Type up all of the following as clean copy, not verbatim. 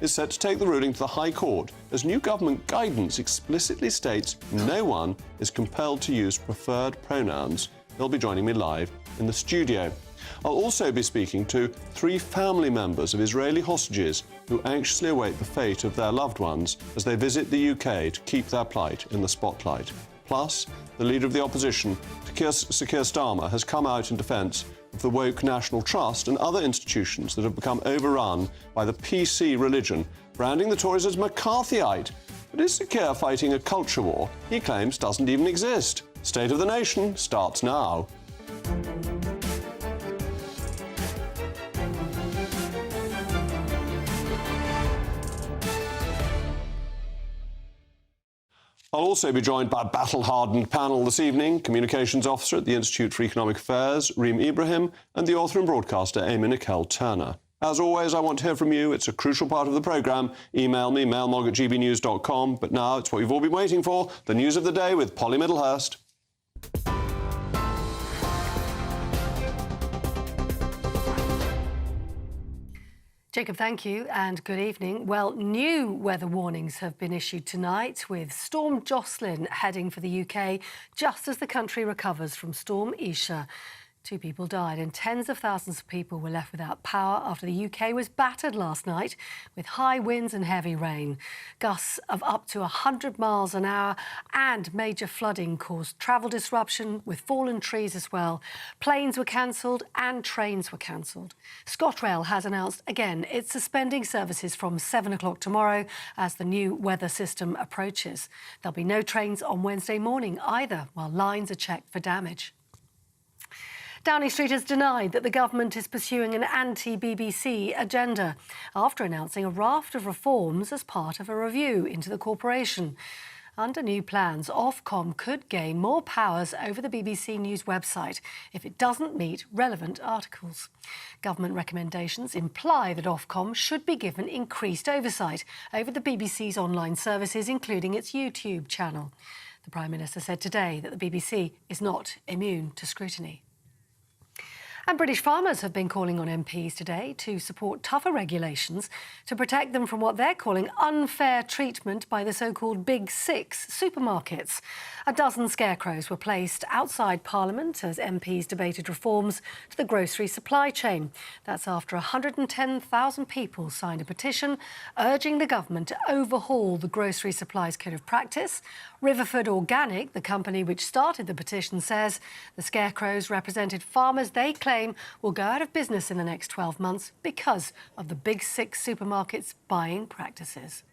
is set to take the ruling to the High Court, as new government guidance explicitly states no one is compelled to use preferred pronouns. They'll be joining me live in the studio. I'll also be speaking to 3 family members of Israeli hostages who anxiously await the fate of their loved ones as they visit the UK to keep their plight in the spotlight. Plus, the leader of the opposition, Sir Keir Starmer, has come out in defence of the woke National Trust and other institutions that have become overrun by the PC religion, branding the Tories as McCarthyite. But is Sir Keir fighting a culture war he claims doesn't even exist? State of the Nation starts now. I'll also be joined by a battle-hardened panel this evening, Communications Officer at the Institute for Economic Affairs, Reem Ibrahim, and the author and broadcaster, Amy Nicole Turner. As always, I want to hear from you. It's a crucial part of the programme. Email me, mailmog@gbnews.com. But now it's what you've all been waiting for, the news of the day with Polly Middlehurst. Jacob, thank you and good evening. Well, new weather warnings have been issued tonight, with Storm Jocelyn heading for the UK just as the country recovers from Storm Isha. 2 people died and tens of thousands of people were left without power after the UK was battered last night with high winds and heavy rain. Gusts of up to 100 miles an hour and major flooding caused travel disruption with fallen trees as well. Planes were cancelled and trains were cancelled. ScotRail has announced again it's suspending services from 7 o'clock tomorrow as the new weather system approaches. There'll be no trains on Wednesday morning either, while lines are checked for damage. Downing Street has denied that the government is pursuing an anti-BBC agenda after announcing a raft of reforms as part of a review into the corporation. Under new plans, Ofcom could gain more powers over the BBC News website if it doesn't meet relevant articles. Government recommendations imply that Ofcom should be given increased oversight over the BBC's online services, including its YouTube channel. The Prime Minister said today that the BBC is not immune to scrutiny. And British farmers have been calling on MPs today to support tougher regulations to protect them from what they're calling unfair treatment by the so-called Big Six supermarkets. A dozen scarecrows were placed outside Parliament as MPs debated reforms to the grocery supply chain. That's after 110,000 people signed a petition urging the government to overhaul the grocery supplies code of practice. Riverford Organic, the company which started the petition, says the scarecrows represented farmers they claim will go out of business in the next 12 months because of the Big Six supermarkets' buying practices.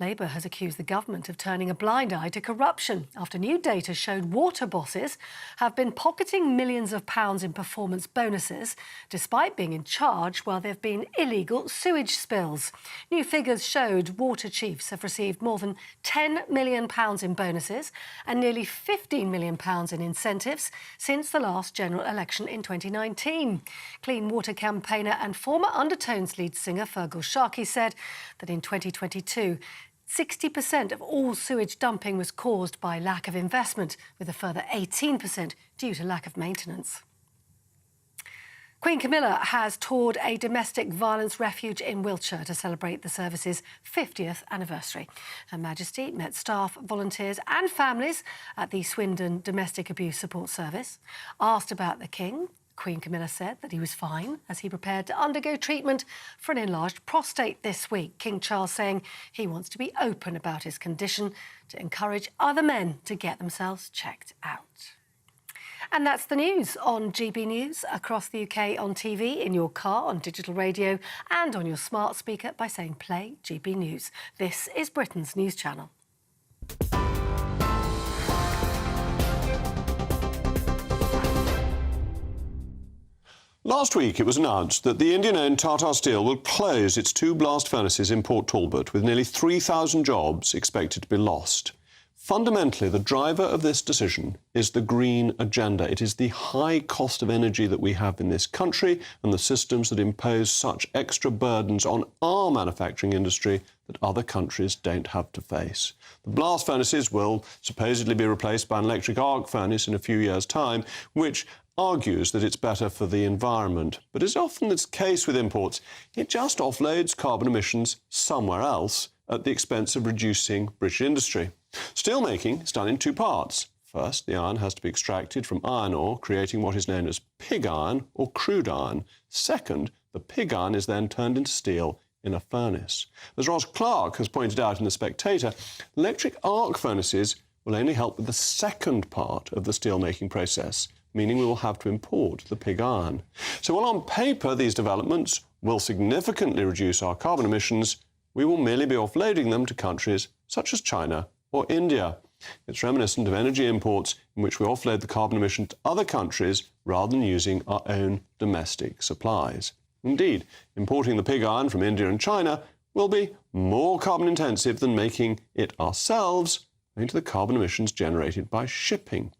Labour has accused the government of turning a blind eye to corruption after new data showed water bosses have been pocketing millions of pounds in performance bonuses despite being in charge while there have been illegal sewage spills. New figures showed water chiefs have received more than £10 million in bonuses and nearly £15 million in incentives since the last general election in 2019. Clean Water campaigner and former Undertones lead singer Fergal Sharkey said that in 2022, 60% of all sewage dumping was caused by lack of investment, with a further 18% due to lack of maintenance. Queen Camilla has toured a domestic violence refuge in Wiltshire to celebrate the service's 50th anniversary. Her Majesty met staff, volunteers and families at the Swindon Domestic Abuse Support Service. Asked about the King, Queen Camilla said that he was fine as he prepared to undergo treatment for an enlarged prostate this week. King Charles saying he wants to be open about his condition to encourage other men to get themselves checked out. And that's the news on GB News across the UK on TV, in your car, on digital radio and on your smart speaker by saying play GB News. This is Britain's news channel. Last week, it was announced that the Indian-owned Tata Steel will close its 2 blast furnaces in Port Talbot, with nearly 3,000 jobs expected to be lost. Fundamentally, the driver of this decision is the green agenda. It is the high cost of energy that we have in this country and the systems that impose such extra burdens on our manufacturing industry that other countries don't have to face. The blast furnaces will supposedly be replaced by an electric arc furnace in a few years' time, which, argues that it's better for the environment, but as often is the case with imports, it just offloads carbon emissions somewhere else at the expense of reducing British industry. Steelmaking is done in two parts. First, the iron has to be extracted from iron ore, creating what is known as pig iron or crude iron. Second, the pig iron is then turned into steel in a furnace. As Ross Clark has pointed out in The Spectator, electric arc furnaces will only help with the second part of the steelmaking process, meaning we will have to import the pig iron. So while on paper these developments will significantly reduce our carbon emissions, we will merely be offloading them to countries such as China or India. It's reminiscent of energy imports in which we offload the carbon emissions to other countries rather than using our own domestic supplies. Indeed, importing the pig iron from India and China will be more carbon intensive than making it ourselves, owing to the carbon emissions generated by shipping.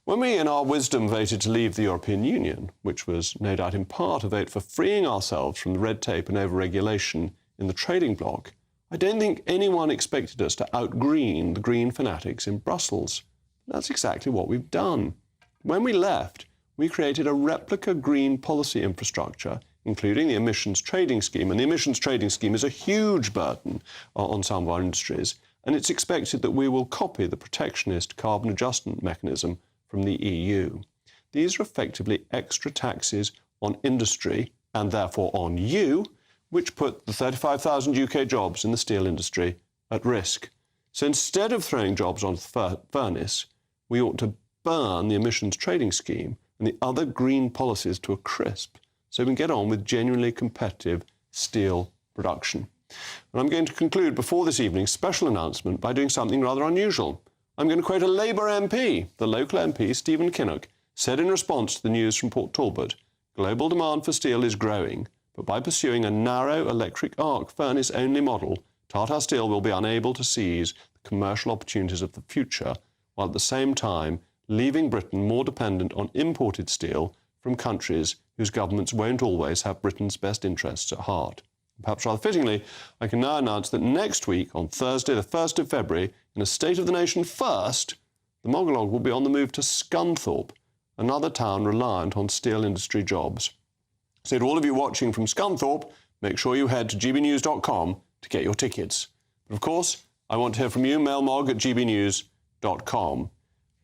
When we, in our wisdom, voted to leave the European Union, which was no doubt in part a vote for freeing ourselves from the red tape and over-regulation in the trading bloc, I don't think anyone expected us to out-green the green fanatics in Brussels. That's exactly what we've done. When we left, we created a replica green policy infrastructure, including the emissions trading scheme. And the emissions trading scheme is a huge burden on some of our industries. And it's expected that we will copy the protectionist carbon adjustment mechanism from the EU. These are effectively extra taxes on industry and therefore on you, which put the 35,000 UK jobs in the steel industry at risk. So instead of throwing jobs onto the furnace, we ought to burn the emissions trading scheme and the other green policies to a crisp so we can get on with genuinely competitive steel production. And I'm going to conclude before this evening's special announcement by doing something rather unusual. I'm going to quote a Labour MP. The local MP, Stephen Kinnock, said in response to the news from Port Talbot, global demand for steel is growing, but by pursuing a narrow electric arc furnace-only model, Tata Steel will be unable to seize the commercial opportunities of the future, while at the same time leaving Britain more dependent on imported steel from countries whose governments won't always have Britain's best interests at heart. Perhaps rather fittingly, I can now announce that next week, on Thursday, the 1st of February, in a State of the Nation first, the Monologue will be on the move to Scunthorpe, another town reliant on steel industry jobs. So to all of you watching from Scunthorpe, make sure you head to gbnews.com to get your tickets. But of course, I want to hear from you, mailmog@gbnews.com.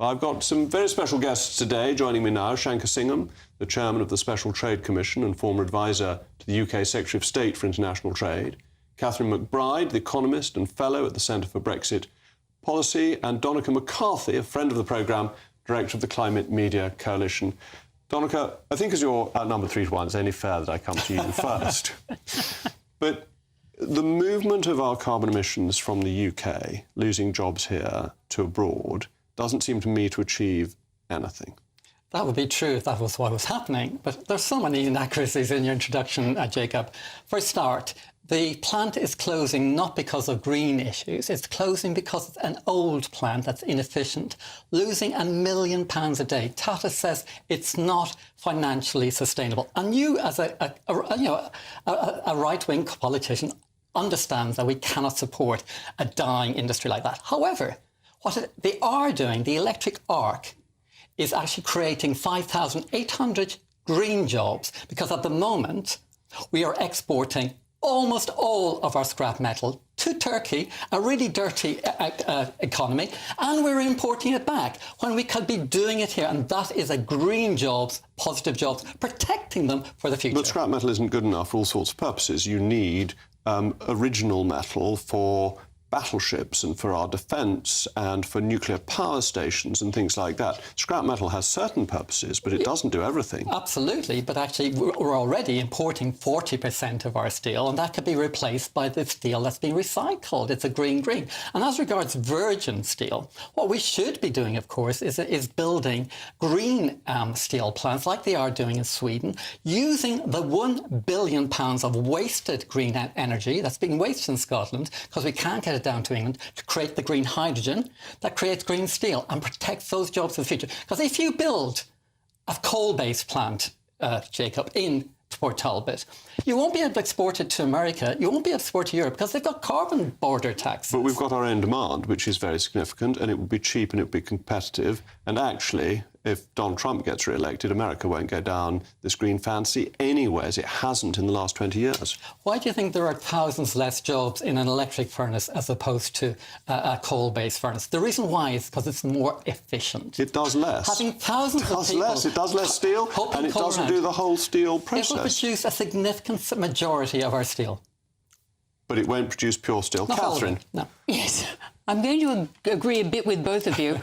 I've got some very special guests today. Joining me now, Shankar Singham, the chairman of the Special Trade Commission and former advisor to the UK Secretary of State for International Trade, Catherine McBride, the economist and fellow at the Centre for Brexit Policy, and Donica McCarthy, a friend of the programme, director of the Climate Media Coalition. Donica, I think as you're outnumbered 3-1, it's only fair that I come to you first. But the movement of our carbon emissions from the UK, losing jobs here to abroad, doesn't seem to me to achieve anything. That would be true if that was what was happening, but there's so many inaccuracies in your introduction, Jacob. For a start, the plant is closing not because of green issues, it's closing because it's an old plant that's inefficient, losing £1 million a day. Tata says it's not financially sustainable. And you, as a right-wing politician, understands that we cannot support a dying industry like that. However, what they are doing, the electric arc, is actually creating 5,800 green jobs, because at the moment we are exporting almost all of our scrap metal to Turkey, a really dirty economy, and we're importing it back when we could be doing it here. And that is a green jobs, positive jobs, protecting them for the future. But scrap metal isn't good enough for all sorts of purposes. You need original metal for battleships and for our defence and for nuclear power stations and things like that. Scrap metal has certain purposes, but it doesn't do everything. Absolutely, but actually we're already importing 40% of our steel, and that could be replaced by the steel that's being recycled. It's a green. And as regards virgin steel, what we should be doing, of course, is building green steel plants like they are doing in Sweden, using the £1 billion of wasted green energy that's being wasted in Scotland, because we can't get it down to England, to create the green hydrogen that creates green steel and protects those jobs for the future. Because if you build a coal-based plant, Jacob, in Port Talbot, you won't be able to export it to America, you won't be able to export it to Europe, because they've got carbon border taxes. But we've got our own demand, which is very significant, and it would be cheap and it would be competitive. And actually, if Donald Trump gets re-elected, America won't go down this green fantasy anywhere, as it hasn't in the last 20 years. Why do you think there are thousands less jobs in an electric furnace as opposed to a coal-based furnace? The reason why is because it's more efficient. It does less. Having thousands of people... It does less steel, and it doesn't do the whole steel process. It will produce a significant majority of our steel. But it won't produce pure steel. Not Catherine? No. Yes, I'm going to agree a bit with both of you.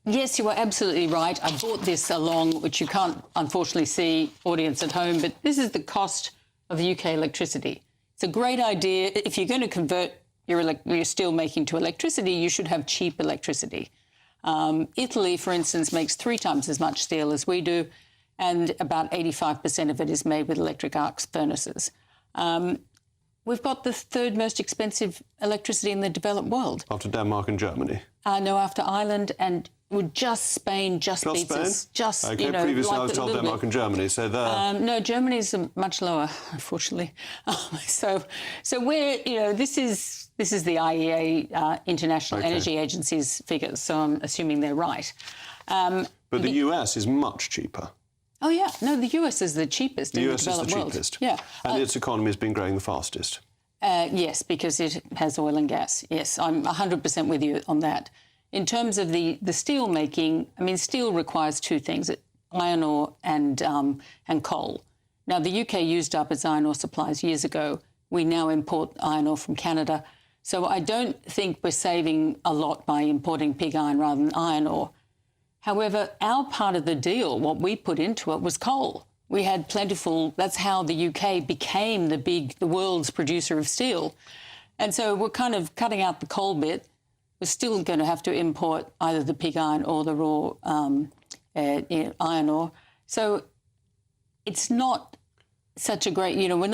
Yes, you are absolutely right. I brought this along, which you can't, unfortunately, see, audience at home, but this is the cost of the UK electricity. It's a great idea. If you're going to convert your steel making to electricity, you should have cheap electricity. Italy, for instance, makes 3 times as much steel as we do, and about 85% of it is made with electric arc furnaces. We've got the 3rd most expensive electricity in the developed world. After Denmark and Germany? No, after Ireland, and Spain just beats us. Just, OK, you know, previously like I was told Denmark and Germany, so there... no, Germany's much lower, unfortunately. So we're, you know, this is the IEA, International Energy Agency's figures, so I'm assuming they're right. But the US is much cheaper. Oh, yeah. No, the US is the cheapest in the developed world. The US is the cheapest. Yeah. And its economy has been growing the fastest. Yes, because it has oil and gas. Yes, I'm 100% with you on that. In terms of the steel making, I mean, steel requires 2 things, iron ore and coal. Now, the UK used up its iron ore supplies years ago. We now import iron ore from Canada. So I don't think we're saving a lot by importing pig iron rather than iron ore. However, our part of the deal, what we put into it, was coal. We had plentiful, that's how the UK became the world's producer of steel. And so we're kind of cutting out the coal bit. We're still going to have to import either the pig iron or the raw iron ore. So it's not such a great, you know, we're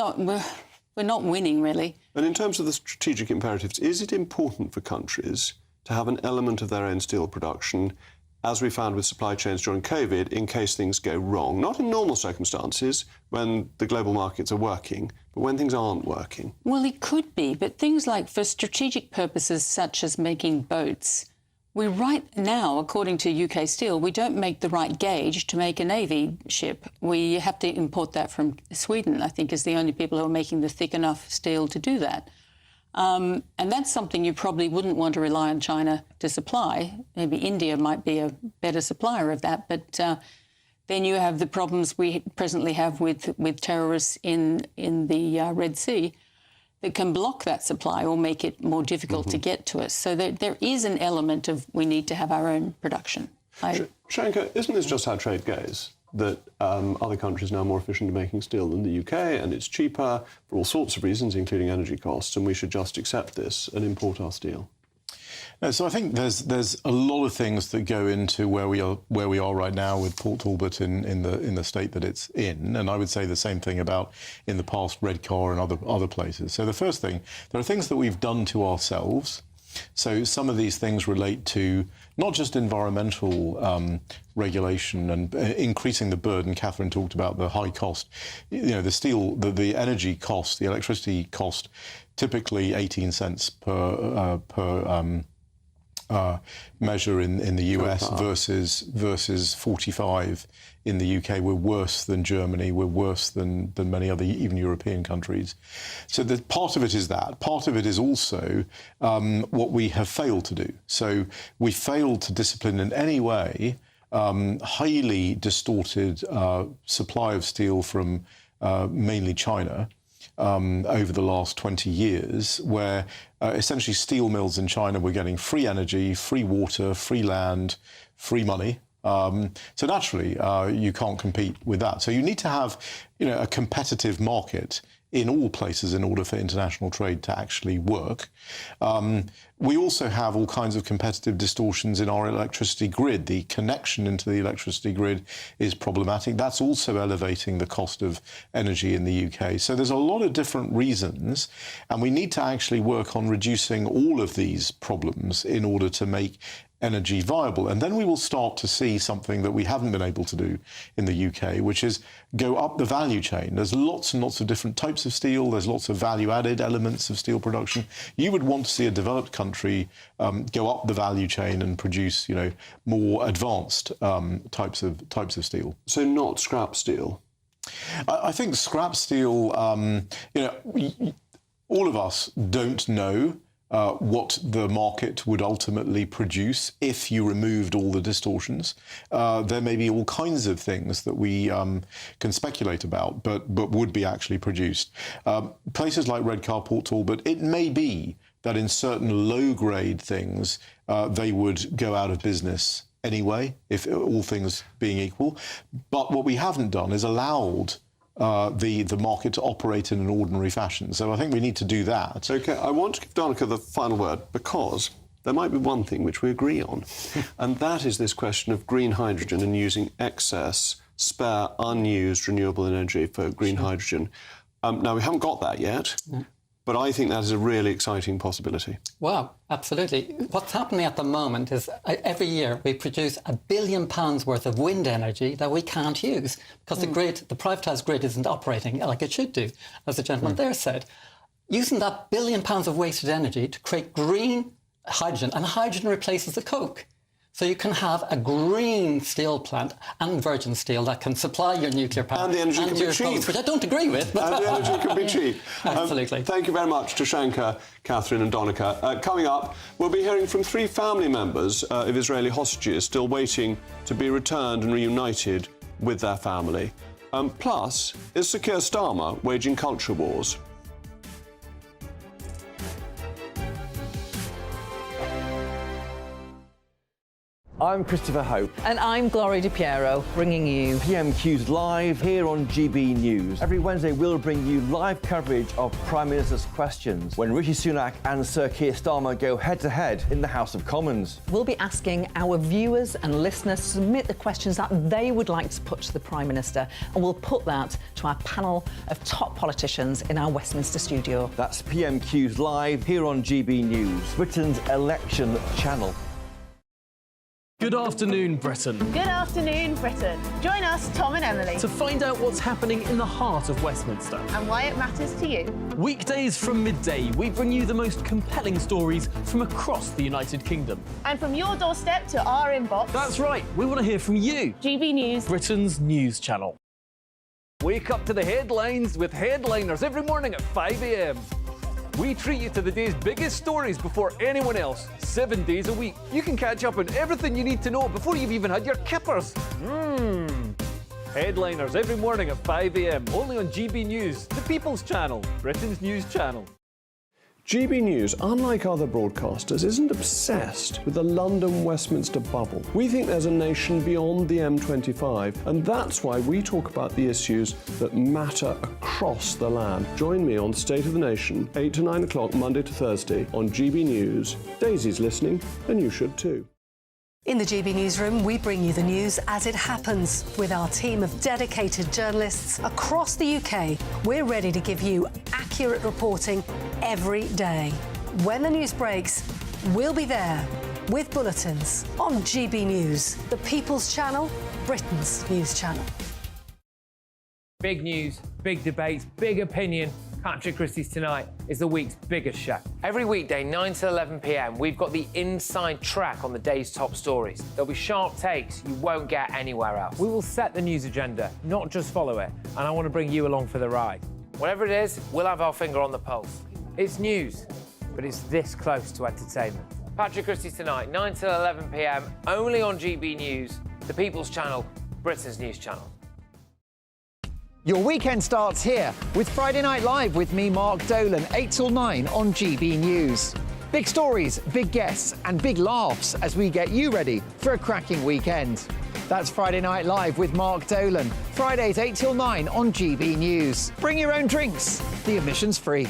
not winning, really. And in terms of the strategic imperatives, is it important for countries to have an element of their own steel production, as we found with supply chains during COVID, in case things go wrong? Not in normal circumstances, when the global markets are working, but when things aren't working. Well, it could be, but things like for strategic purposes such as making boats, we right now, according to UK Steel, we don't make the right gauge to make a Navy ship. We have to import that from Sweden, I think, is the only people who are making the thick enough steel to do that. And that's something you probably wouldn't want to rely on China to supply. Maybe India might be a better supplier of that, but then you have the problems we presently have with terrorists in the Red Sea that can block that supply or make it more difficult to get to us. So there is an element of we need to have our own production. Shankar, isn't this just how trade goes? That other countries are now more efficient at making steel than the UK, and it's cheaper for all sorts of reasons, including energy costs, and we should just accept this and import our steel? No, so I think there's a lot of things that go into where we are right now with Port Talbot in the state that it's in, and I would say the same thing about in the past Redcar and other places. So the first thing, there are things that we've done to ourselves. So some of these things relate to not just environmental regulation and increasing the burden. Catherine talked about the high cost. You know, the steel, the energy cost, the electricity cost, typically 18 cents per measure in the US versus 45 in the UK. We're worse than Germany. We're worse than many other even European countries. So the part of it is that. Part of it is also what we have failed to do. So we failed to discipline in any way highly distorted supply of steel from mainly China over the last 20 years, where essentially steel mills in China were getting free energy, free water, free land, free money. So naturally, you can't compete with that. So you need to have, you know, a competitive market in all places in order for international trade to actually work. We also have all kinds of competitive distortions in our electricity grid. The connection into the electricity grid is problematic. That's also elevating the cost of energy in the UK. So there's a lot of different reasons, and we need to actually work on reducing all of these problems in order to make energy viable. And then we will start to see something that we haven't been able to do in the UK, which is go up the value chain. There's lots and lots of different types of steel. There's lots of value-added elements of steel production. You would want to see a developed country go up the value chain and produce, more advanced types of steel. So not scrap steel? I think scrap steel, all of us don't know what the market would ultimately produce if you removed all the distortions. There may be all kinds of things that we can speculate about, but would be actually produced. Places like Redcar, Port Talbot, it may be that in certain low-grade things, they would go out of business anyway, if all things being equal. But what we haven't done is allowed the market to operate in an ordinary fashion. So I think we need to do that. OK, I want to give Donica the final word, because there might be one thing which we agree on, and that is this question of green hydrogen and using excess, spare, unused renewable energy for green hydrogen. Now, we haven't got that yet, but I think that is a really exciting possibility. Well, absolutely. What's happening at the moment is every year we produce £1 billion worth of wind energy that we can't use because the privatised grid isn't operating like it should do, as the gentleman there said. Using that £1 billion of wasted energy to create green hydrogen, and hydrogen replaces the coke. So you can have a green steel plant and virgin steel that can supply your nuclear power. And the energy can be cheap. Which I don't agree with. But and the energy can be cheap. Absolutely. Thank you very much to Shanker, Catherine and Donica. Coming up, we'll be hearing from 3 family members of Israeli hostages still waiting to be returned and reunited with their family. Plus, is Sir Keir Starmer waging culture wars? I'm Christopher Hope. And I'm Gloria Di Piero, bringing you PMQ's Live here on GB News. Every Wednesday, we'll bring you live coverage of Prime Minister's questions when Rishi Sunak and Sir Keir Starmer go head-to-head in the House of Commons. We'll be asking our viewers and listeners to submit the questions that they would like to put to the Prime Minister, and we'll put that to our panel of top politicians in our Westminster studio. That's PMQ's Live here on GB News, Britain's election channel. Good afternoon, Britain. Good afternoon, Britain. Join us, Tom and Emily, To find out what's happening in the heart of Westminster. and why it matters to you. Weekdays from midday, we bring you the most compelling stories from across the United Kingdom. And from your doorstep to our inbox, That's right, we want to hear from you, GB News. Britain's news channel. Wake up to the headlines with Headliners every morning at 5 a.m. We treat you to the day's biggest stories before anyone else, 7 days a week. You can catch up on everything you need to know before you've even had your kippers. Headliners every morning at 5 a.m. only on GB News, the People's Channel, Britain's news channel. GB News, unlike other broadcasters, isn't obsessed with the London-Westminster bubble. We think there's a nation beyond the M25, and that's why we talk about the issues that matter across the land. Join me on State of the Nation, 8 to 9 o'clock, Monday to Thursday, on GB News. Daisy's listening, and you should too. In the GB Newsroom, we bring you the news as it happens. With our team of dedicated journalists across the UK, we're ready to give you accurate reporting every day. When the news breaks, we'll be there with bulletins on GB News, the People's Channel, Britain's news channel. Big news, big debates, big opinion. Patrick Christie's Tonight is the week's biggest show. Every weekday, 9 to 11 p.m, we've got the inside track on the day's top stories. There'll be sharp takes you won't get anywhere else. We will set the news agenda, not just follow it, and I want to bring you along for the ride. Whatever it is, we'll have our finger on the pulse. It's news, but it's this close to entertainment. Patrick Christie's Tonight, 9 to 11 p.m, only on GB News, the People's Channel, Britain's news channel. Your weekend starts here with Friday Night Live with me, Mark Dolan, 8 till 9 on GB News. Big stories, big guests and big laughs as we get you ready for a cracking weekend. That's Friday Night Live with Mark Dolan, Fridays 8 till 9 on GB News. Bring your own drinks, the admission's free.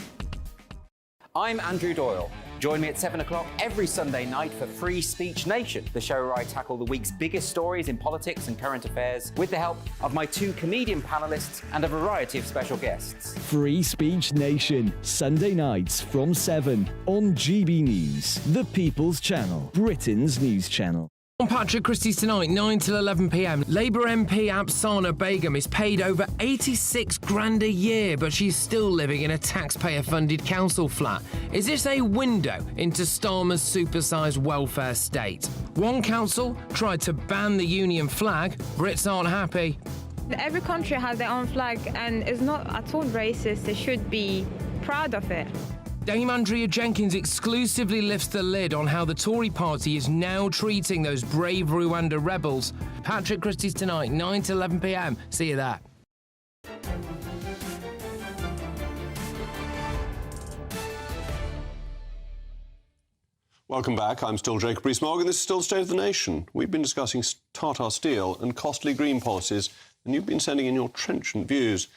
I'm Andrew Doyle. Join me at 7 o'clock every Sunday night for Free Speech Nation, the show where I tackle the week's biggest stories in politics and current affairs with the help of my 2 comedian panellists and a variety of special guests. Free Speech Nation, Sunday nights from 7 on GB News, the People's Channel, Britain's news channel. On Patrick Christie's tonight, 9 till 11 p.m, Labour MP Afsana Begum is paid over 86 grand a year, but she's still living in a taxpayer-funded council flat. Is this a window into Starmer's supersized welfare state? One council tried to ban the union flag. Brits aren't happy. Every country has their own flag and it's not at all racist. They should be proud of it. Dame Andrea Jenkins exclusively lifts the lid on how the Tory party is now treating those brave Rwanda rebels. Patrick Christie's tonight, 9 to 11 p.m. See you there. Welcome back. I'm still Jacob Rees-Mogg, and this is still State of the Nation. We've been discussing Tata Steel and costly green policies, and you've been sending in your trenchant views.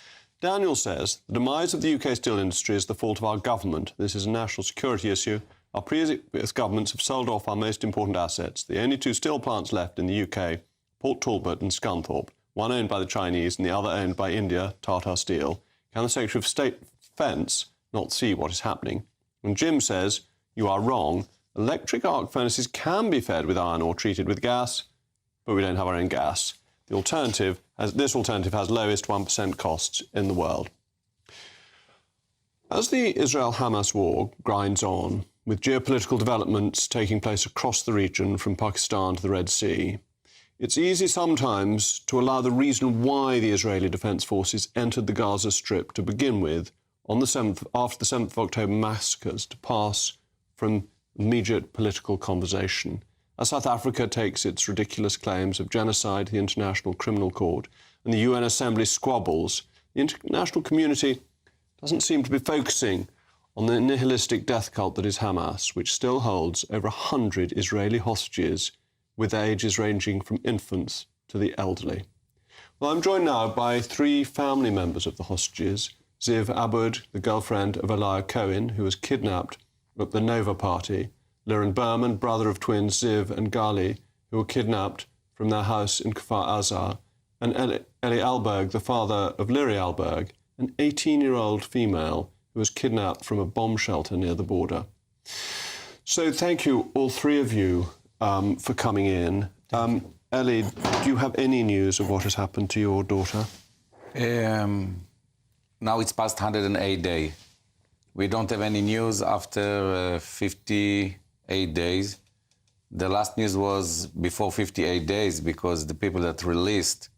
Daniel says the demise of the UK steel industry is the fault of our government. This is a national security issue. Our previous governments have sold off our most important assets. The only 2 steel plants left in the UK, Port Talbot and Scunthorpe, one owned by the Chinese and the other owned by India, Tata Steel. Can the Secretary of State Defence not see what is happening? And Jim says, you are wrong. Electric arc furnaces can be fed with iron ore treated with gas, but we don't have our own gas. This alternative has lowest 1% costs in the world. As the Israel-Hamas war grinds on, with geopolitical developments taking place across the region from Pakistan to the Red Sea, it's easy sometimes to allow the reason why the Israeli Defence Forces entered the Gaza Strip to begin with on the 7th, after the 7th of October massacres, to pass from immediate political conversation. As South Africa takes its ridiculous claims of genocide to the International Criminal Court and the UN Assembly squabbles, the international community doesn't seem to be focusing on the nihilistic death cult that is Hamas, which still holds over 100 Israeli hostages with ages ranging from infants to the elderly. Well, I'm joined now by 3 family members of the hostages. Ziv Abud, the girlfriend of Elia Cohen, who was kidnapped at the Nova party, Liren Berman, brother of twins Ziv and Gali, who were kidnapped from their house in Kfar Aza, and Eli Alberg, the father of Liri Alberg, an 18-year-old female who was kidnapped from a bomb shelter near the border. So thank you, all 3 of you, for coming in. Eli, do you have any news of what has happened to your daughter? Now it's past 108 days. We don't have any news after 58 days. The last news was before 58 days because the people that released,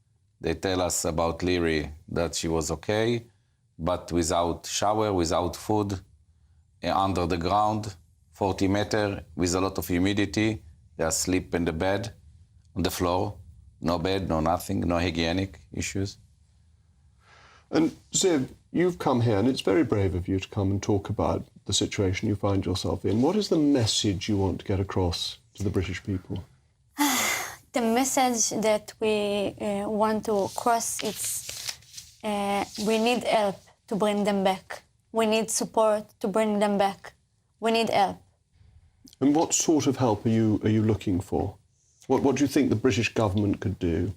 they tell us about Liri that she was okay, but without shower, without food, under the ground, 40 meters, with a lot of humidity. They are asleep in the bed, on the floor. No bed, no nothing, no hygienic issues. And Ziv, you've come here, and it's very brave of you to come and talk about the situation you find yourself in. What is the message you want to get across to the British people? The message that we want to cross is we need help to bring them back. We need support to bring them back. We need help. And what sort of help are you looking for? What do you think the British government could do?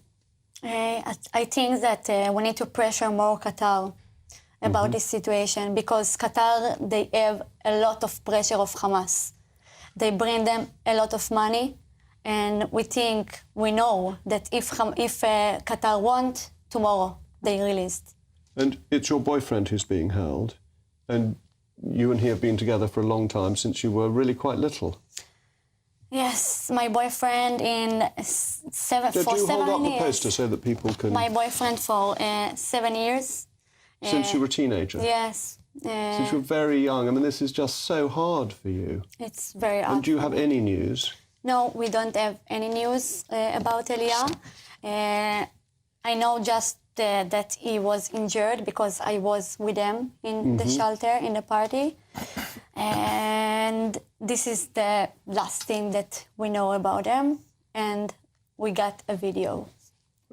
I think that we need to pressure more Qatar about this situation because Qatar, they have a lot of pressure of Hamas. They bring them a lot of money, and we know that if Qatar want, tomorrow they released. And it's your boyfriend who's being held, and you and he have been together for a long time, since you were really quite little. Yes, my boyfriend for 7 years. Do you hold up the poster so that people can... My boyfriend for 7 years. Since you were a teenager? Yes. Since you were very young. I mean, this is just so hard for you. It's very hard. And do you have any news? No, we don't have any news about Elia. I know just that he was injured because I was with him in the shelter, in the party. And this is the last thing that we know about him. And we got a video.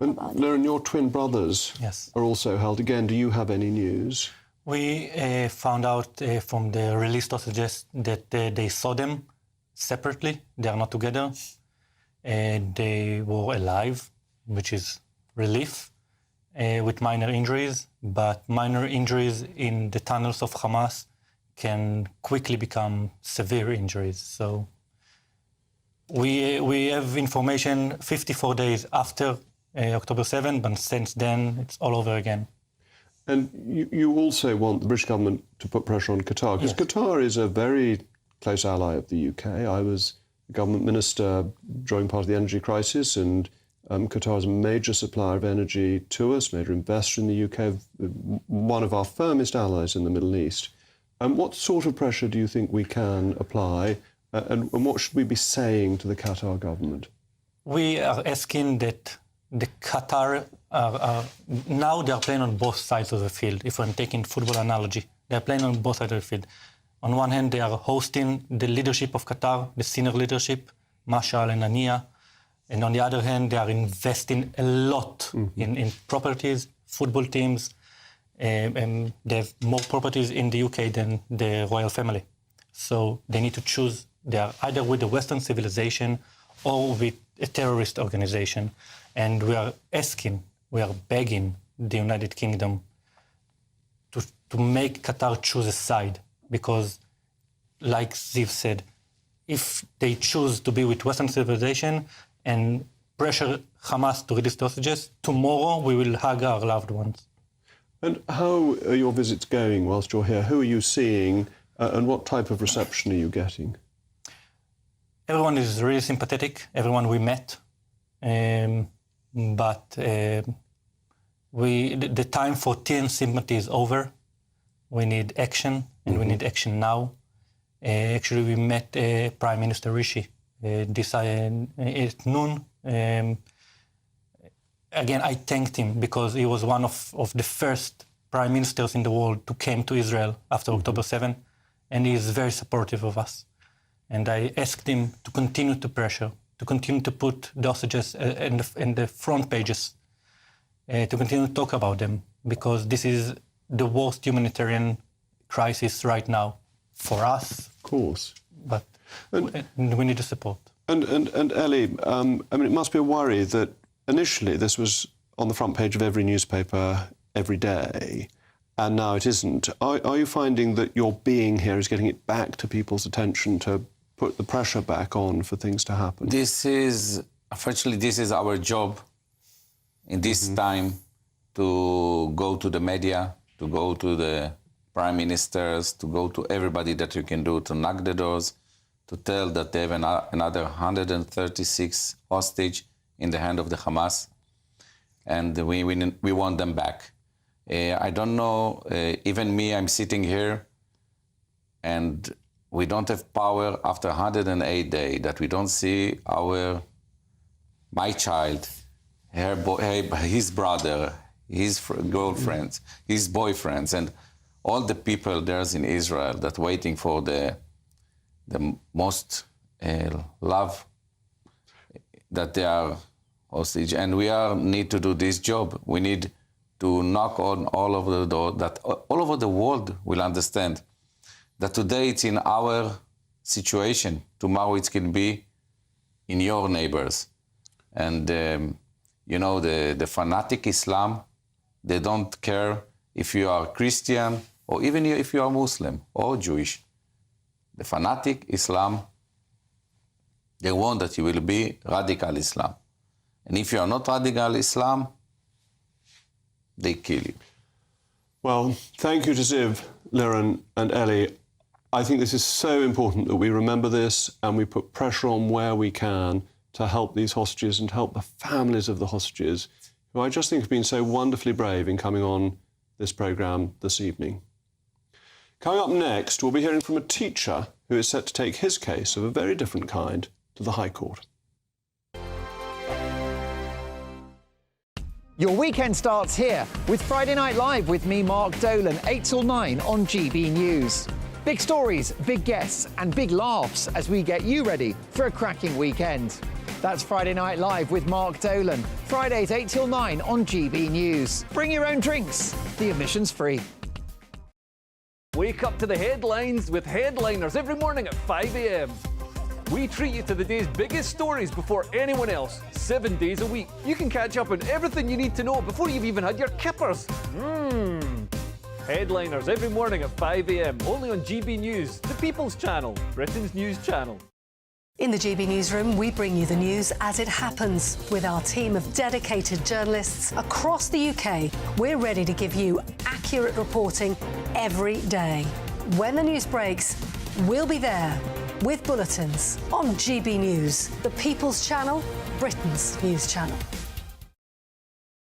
And Liren, your twin brothers are also held. Again, do you have any news? We found out from the released hostages that they saw them separately. They are not together. They were alive, which is relief, with minor injuries. But minor injuries in the tunnels of Hamas can quickly become severe injuries. So we have information 54 days after October 7, but since then it's all over again. And you also want the British government to put pressure on Qatar, because Qatar is a very close ally of the UK. I was the government minister during part of the energy crisis, and Qatar is a major supplier of energy to us, major investor in the UK, one of our firmest allies in the Middle East. What sort of pressure do you think we can apply, and what should we be saying to the Qatar government? We are asking that the Qatar now they are playing on both sides of the field. If I'm taking football analogy, they are playing on both sides of the field. On one hand, they are hosting the leadership of Qatar, the senior leadership, Mashal and Ania. And on the other hand, they are investing a lot in properties, football teams. And they have more properties in the UK than the royal family. So they need to choose. They are either with the Western civilization or with a terrorist organization. And we are asking, we are begging the United Kingdom to make Qatar choose a side. Because, like Ziv said, if they choose to be with Western civilization and pressure Hamas to release the hostages, tomorrow we will hug our loved ones. And how are your visits going whilst you're here? Who are you seeing, and what type of reception are you getting? Everyone is really sympathetic, everyone we met. But the time for tea and sympathy is over. We need action, and we need action now. Actually, we met Prime Minister Rishi this at noon. Again, I thanked him because he was one of the first prime ministers in the world to came to Israel after October 7, and he is very supportive of us. And I asked him to continue to pressure, to continue to put the hostages in the front pages, to continue to talk about them, because this is the worst humanitarian crisis right now for us. Of course. But we need the support. And Ellie, I mean, it must be a worry that initially this was on the front page of every newspaper every day, and now it isn't. Are you finding that your being here is getting it back to people's attention to put the pressure back on for things to happen? Unfortunately, this is our job in this time, to go to the media, to go to the prime ministers, to go to everybody that you can do, to knock the doors, to tell that they have another 136 hostage in the hand of the Hamas, and we want them back. I don't know, even me, I'm sitting here, and we don't have power after 108 days, that we don't see my child, his brother, his girlfriends, his boyfriends, and all the people there's in Israel that waiting for the most love that they are hostage. And we need to do this job. We need to knock on all over the door, that all over the world will understand that today it's in our situation, tomorrow it can be in your neighbors. And the fanatic Islam, they don't care if you are Christian or even if you are Muslim or Jewish. The fanatic Islam, they want that you will be radical Islam. And if you are not radical Islam, they kill you. Well, thank you to Ziv, Liran and Ellie. I think this is so important that we remember this and we put pressure on where we can to help these hostages and to help the families of the hostages, who I just think have been so wonderfully brave in coming on this programme this evening. Coming up next, we'll be hearing from a teacher who is set to take his case of a very different kind to the High Court. Your weekend starts here with Friday Night Live with me, Mark Dolan, 8 till 9 on GB News. Big stories, big guests and big laughs as we get you ready for a cracking weekend. That's Friday Night Live with Mark Dolan, Fridays 8 till 9 on GB News. Bring your own drinks, the admission's free. Wake up to the headlines with headliners every morning at 5 a.m. We treat you to the day's biggest stories before anyone else, 7 days a week. You can catch up on everything you need to know before you've even had your kippers. Headliners every morning at 5 a.m, only on GB News, the People's Channel, Britain's news channel. In the GB Newsroom, we bring you the news as it happens. With our team of dedicated journalists across the UK, we're ready to give you accurate reporting every day. When the news breaks, we'll be there with bulletins on GB News, the People's Channel, Britain's news channel.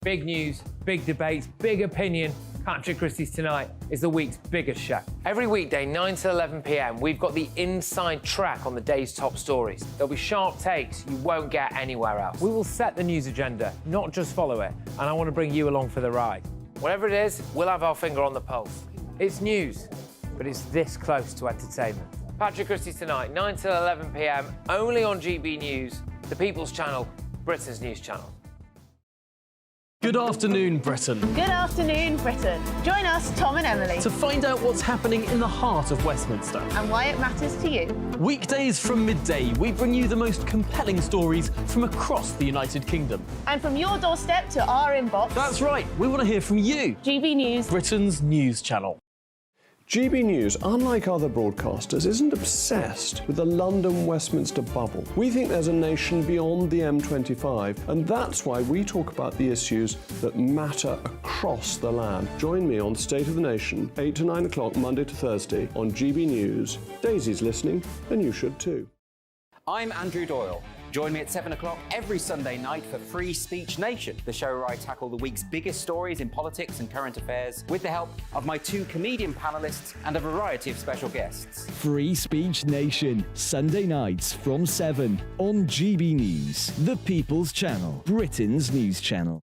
Big news, big debates, big opinion. Patrick Christie's Tonight is the week's biggest show. Every weekday, 9 to 11 p.m, we've got the inside track on the day's top stories. There'll be sharp takes you won't get anywhere else. We will set the news agenda, not just follow it, and I want to bring you along for the ride. Whatever it is, we'll have our finger on the pulse. It's news, but it's this close to entertainment. Patrick Christie's Tonight, 9 to 11 p.m, only on GB News, the People's Channel, Britain's news channel. Good afternoon, Britain. Good afternoon, Britain. Join us, Tom and Emily, To find out what's happening in the heart of Westminster. and why it matters to you. Weekdays from midday, we bring you the most compelling stories from across the United Kingdom. And from your doorstep to our inbox, That's right, we want to hear from you, GB News. Britain's news channel. GB News, unlike other broadcasters, isn't obsessed with the London-Westminster bubble. We think there's a nation beyond the M25, and that's why we talk about the issues that matter across the land. Join me on State of the Nation, 8 to 9 o'clock, Monday to Thursday, on GB News. Daisy's listening, and you should too. I'm Andrew Doyle. Join me at 7 o'clock every Sunday night for Free Speech Nation, the show where I tackle the week's biggest stories in politics and current affairs with the help of my two comedian panellists and a variety of special guests. Free Speech Nation, Sunday nights from 7 on GB News, the People's Channel, Britain's news channel.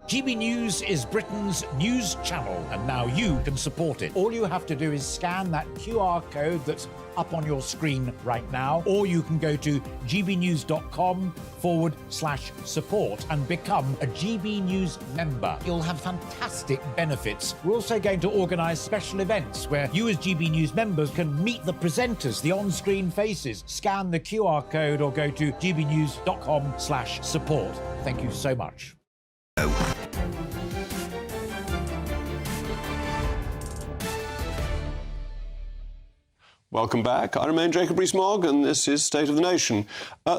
GB News is Britain's news channel, and now you can support it. All you have to do is scan that QR code that's up on your screen right now, or you can go to gbnews.com/support and become a GB News member. You'll have fantastic benefits. We're also going to organise special events where you as GB News members can meet the presenters, the on-screen faces. Scan the QR code or go to gbnews.com/support. Thank you so much. Welcome back. I remain Jacob Rees-Mogg, and this is State of the Nation.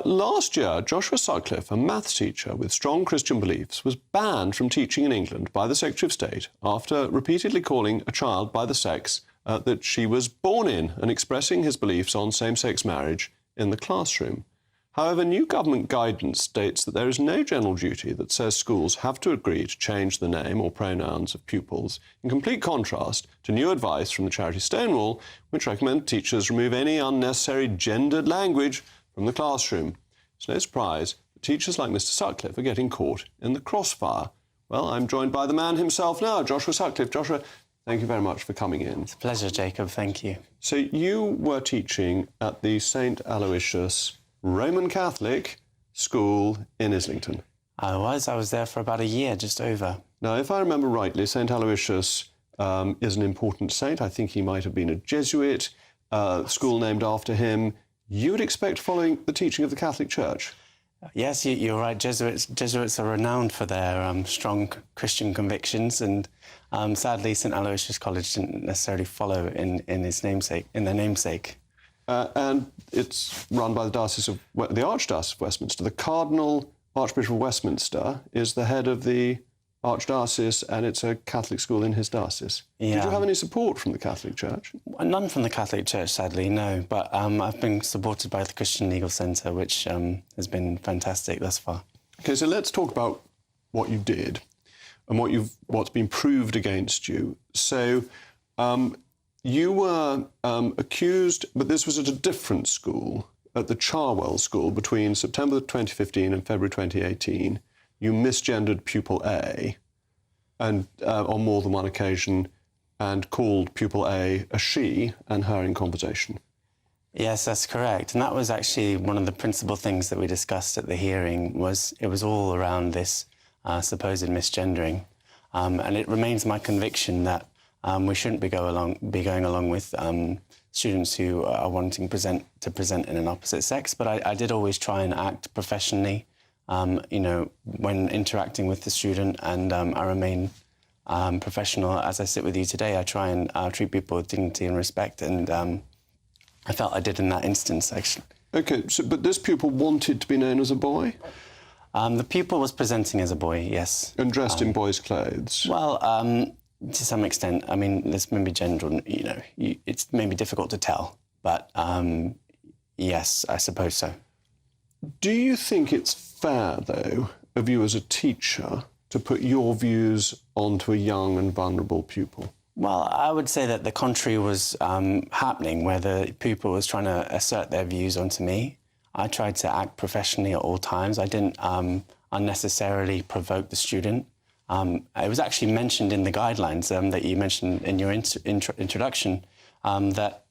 Last year, Joshua Sutcliffe, a maths teacher with strong Christian beliefs, was banned from teaching in England by the Secretary of State after repeatedly calling a child by the sex that she was born in and expressing his beliefs on same-sex marriage in the classroom. However, new government guidance states that there is no general duty that says schools have to agree to change the name or pronouns of pupils, in complete contrast to new advice from the charity Stonewall, which recommend teachers remove any unnecessary gendered language from the classroom. It's no surprise that teachers like Mr. Sutcliffe are getting caught in the crossfire. Well, I'm joined by the man himself now, Joshua Sutcliffe. Joshua, thank you very much for coming in. It's a pleasure, Jacob. Thank you. So you were teaching at the St. Aloysius Roman Catholic school in Islington. I was there for about a year, just over. Now, if I remember rightly, St. Aloysius is an important saint. I think he might have been a Jesuit, school named after him. You would expect following the teaching of the Catholic Church? Yes, you're right. Jesuits are renowned for their strong Christian convictions, and sadly, St. Aloysius College didn't necessarily follow in their namesake. And it's run by the Archdiocese of Westminster. The Cardinal Archbishop of Westminster is the head of the Archdiocese, and it's a Catholic school in his diocese. Yeah. Did you have any support from the Catholic Church? None from the Catholic Church, sadly, no. But I've been supported by the Christian Legal Centre, which has been fantastic thus far. OK, so let's talk about what you did and what's been proved against you. So you were accused, but this was at a different school, at the Charwell School, between September 2015 and February 2018. You misgendered pupil A, and on more than one occasion, and called pupil A she and her in conversation. Yes, that's correct. And that was actually one of the principal things that we discussed at the hearing. It was all around this supposed misgendering. And it remains my conviction that we shouldn't be going along with students who are wanting to present in an opposite sex. But I did always try and act professionally, you know, when interacting with the student, and I remain professional. As I sit with you today, I try and treat people with dignity and respect, and I felt I did in that instance, actually. OK, so, but this pupil wanted to be known as a boy? The pupil was presenting as a boy, yes. And dressed in boys' clothes? Well, to some extent. I mean, this may be gender, you know, it's maybe difficult to tell, but yes, I suppose so. Do you think it's fair, though, of you as a teacher to put your views onto a young and vulnerable pupil? Well, I would say that the contrary was happening, where the pupil was trying to assert their views onto me. I tried to act professionally at all times. I didn't unnecessarily provoke the student. It was actually mentioned in the guidelines that you mentioned in your introduction that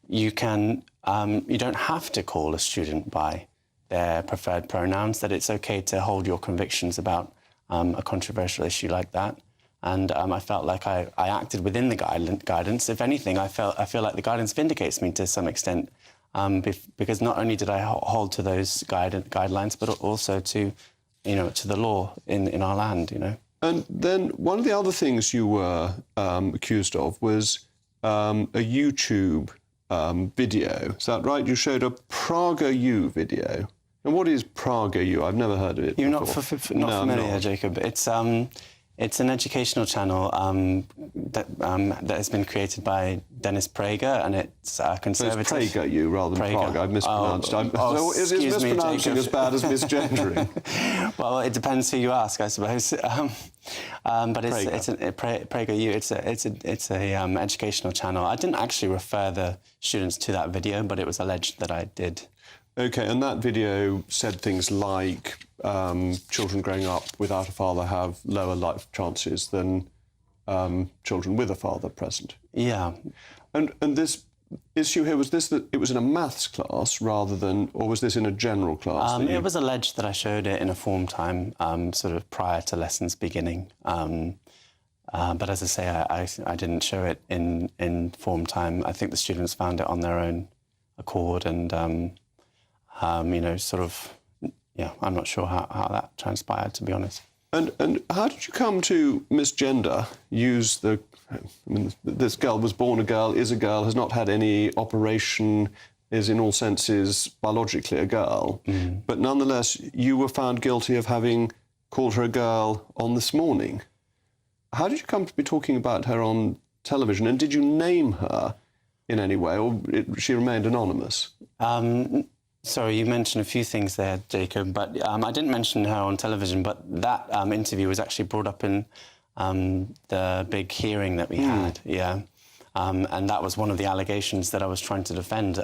you don't have to call a student by their preferred pronouns, that it's okay to hold your convictions about a controversial issue like that. And I felt like I acted within the guidance. If anything, I feel like the guidance vindicates me to some extent, because not only did I hold to those guidelines, but also to, you know, to the law in our land, you know. And then one of the other things you were accused of was a YouTube video. Is that right? You showed a Praga U video. And what is Praga U? I've never heard of it You're before. not familiar, Jacob. It's an educational channel that has been created by Dennis Prager, and it's conservative. So it's Prager U rather than Praga. I've mispronounced. So is mispronouncing as bad as misgendering? Well, it depends who you ask, I suppose. But it's Prager U. It's a educational channel. I didn't actually refer the students to that video, but it was alleged that I did. OK, and that video said things like children growing up without a father have lower life chances than children with a father present. Yeah. And this issue here, was this that it was in a maths class rather than, or was this in a general class? It was alleged that I showed it in a form time, sort of prior to lessons beginning. But as I say, I didn't show it in form time. I think the students found it on their own accord, and you know, sort of, yeah, I'm not sure how that transpired, to be honest. And how did you come to misgender? I mean, this girl was born a girl, is a girl, has not had any operation, is in all senses biologically a girl. Mm-hmm. But nonetheless, you were found guilty of having called her a girl on This Morning. How did you come to be talking about her on television? And did you name her in any way, or she remained anonymous? Sorry, you mentioned a few things there, Jacob, but I didn't mention her on television, but that interview was actually brought up in the big hearing that we had, yeah. And that was one of the allegations that I was trying to defend,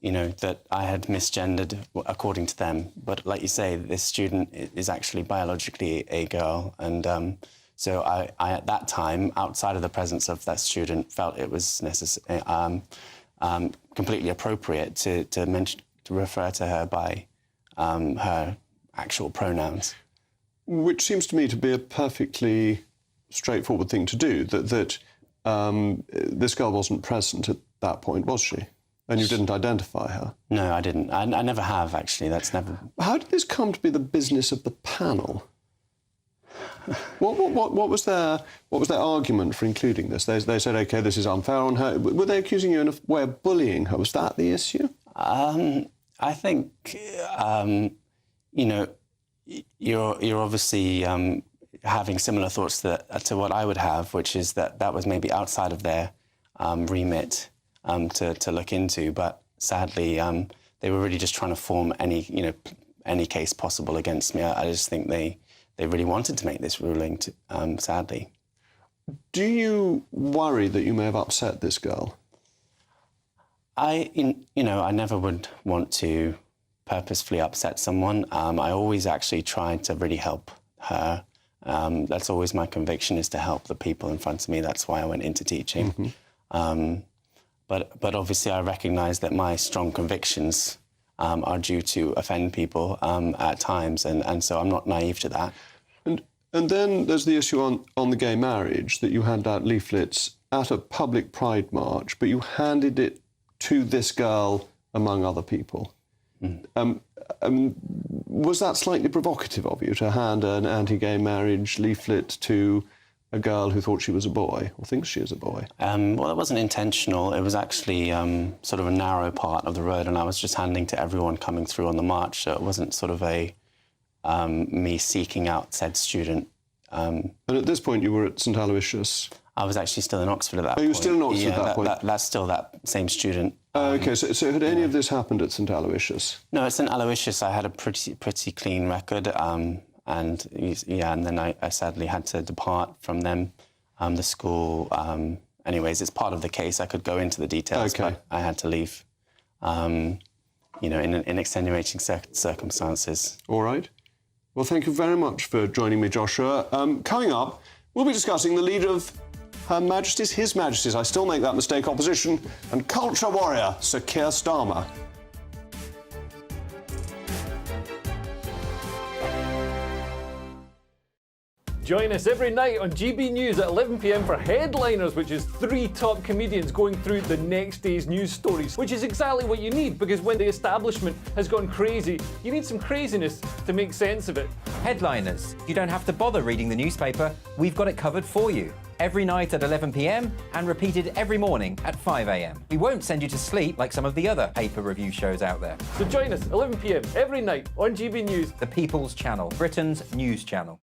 you know, that I had misgendered according to them. But like you say, this student is actually biologically a girl, and so I at that time, outside of the presence of that student, felt it was necessary, completely appropriate to refer to her by her actual pronouns. Which seems to me to be a perfectly straightforward thing to do, that this girl wasn't present at that point, was she? And you didn't identify her? No, I didn't. I never have, actually. That's never... How did this come to be the business of the panel? What was their argument for including this? They said, OK, this is unfair on her. Were they accusing you in a way of bullying her? Was that the issue? I think, you know, you're obviously having similar thoughts to what I would have, which is that was maybe outside of their remit to look into. But sadly, they were really just trying to form any case possible against me. I just think they really wanted to make this ruling, sadly. Do you worry that you may have upset this girl? You know, I never would want to purposefully upset someone. I always actually try to really help her. That's always my conviction, is to help the people in front of me. That's why I went into teaching. Mm-hmm. But obviously I recognise that my strong convictions are due to offend people at times, and so I'm not naive to that. And And then there's the issue on the gay marriage, that you handed out leaflets at a public pride march, but you handed it to this girl among other people. Was that slightly provocative of you, to hand an anti-gay marriage leaflet to a girl who thought she was a boy, or thinks she is a boy? Well, it wasn't intentional. It was actually sort of a narrow part of the road, and I was just handing to everyone coming through on the march, so it wasn't sort of me seeking out said student. And at this point, you were at St Aloysius? I was actually still in Oxford at that point. Oh, you were still in Oxford at that point? That's still that same student. OK, so had any of this happened at St Aloysius? No, at St Aloysius I had a pretty clean record, and then I sadly had to depart from them, the school. Anyways, it's part of the case. I could go into the details, but I had to leave, in extenuating circumstances. All right. Well, thank you very much for joining me, Joshua. Coming up, we'll be discussing the leader of His Majesty's, I still make that mistake, opposition, and culture warrior, Sir Keir Starmer. Join us every night on GB News at 11 p.m. for Headliners, which is 3 top comedians going through the next day's news stories, which is exactly what you need, because when the establishment has gone crazy, you need some craziness to make sense of it. Headliners. You don't have to bother reading the newspaper. We've got it covered for you. Every night at 11 p.m. and repeated every morning at 5 a.m. We won't send you to sleep like some of the other paper review shows out there. So join us 11 p.m. every night on GB News. The People's Channel, Britain's news channel.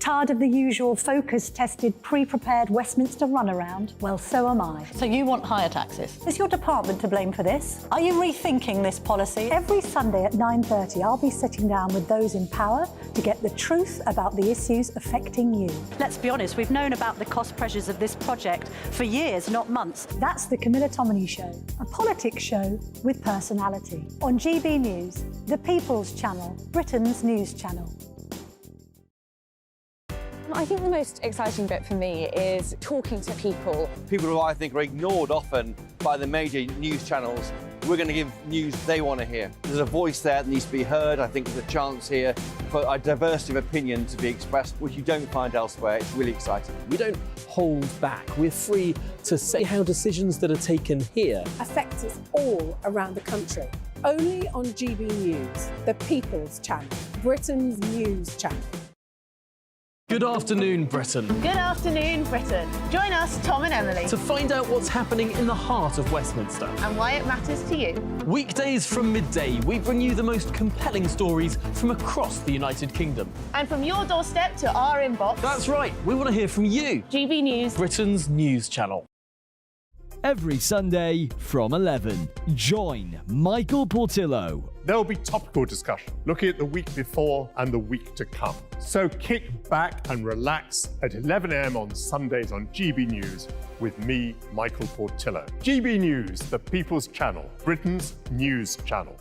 Tired of the usual focus-tested, pre-prepared Westminster runaround? Well, so am I. So you want higher taxes? Is your department to blame for this? Are you rethinking this policy? Every Sunday at 9:30, I'll be sitting down with those in power to get the truth about the issues affecting you. Let's be honest, we've known about the cost pressures of this project for years, not months. That's the Camilla Tominey Show, a politics show with personality. On GB News, the People's Channel, Britain's news channel. I think the most exciting bit for me is talking to people. People who I think are ignored often by the major news channels. We're going to give news they want to hear. There's a voice there that needs to be heard. I think there's a chance here for a diversity of opinion to be expressed, which you don't find elsewhere. It's really exciting. We don't hold back. We're free to say how decisions that are taken here affect us all around the country. Only on GB News, the People's Channel, Britain's news channel. Good afternoon, Britain. Good afternoon, Britain. Join us, Tom and Emily, To find out what's happening in the heart of Westminster. and why it matters to you. Weekdays from midday, we bring you the most compelling stories from across the United Kingdom. And from your doorstep to our inbox. That's right, we want to hear from you. GB News, Britain's news channel. Every Sunday from 11, join Michael Portillo. There will be topical discussion, looking at the week before and the week to come. So kick back and relax at 11 a.m. on Sundays on GB News with me, Michael Portillo. GB News, the People's Channel, Britain's news channel.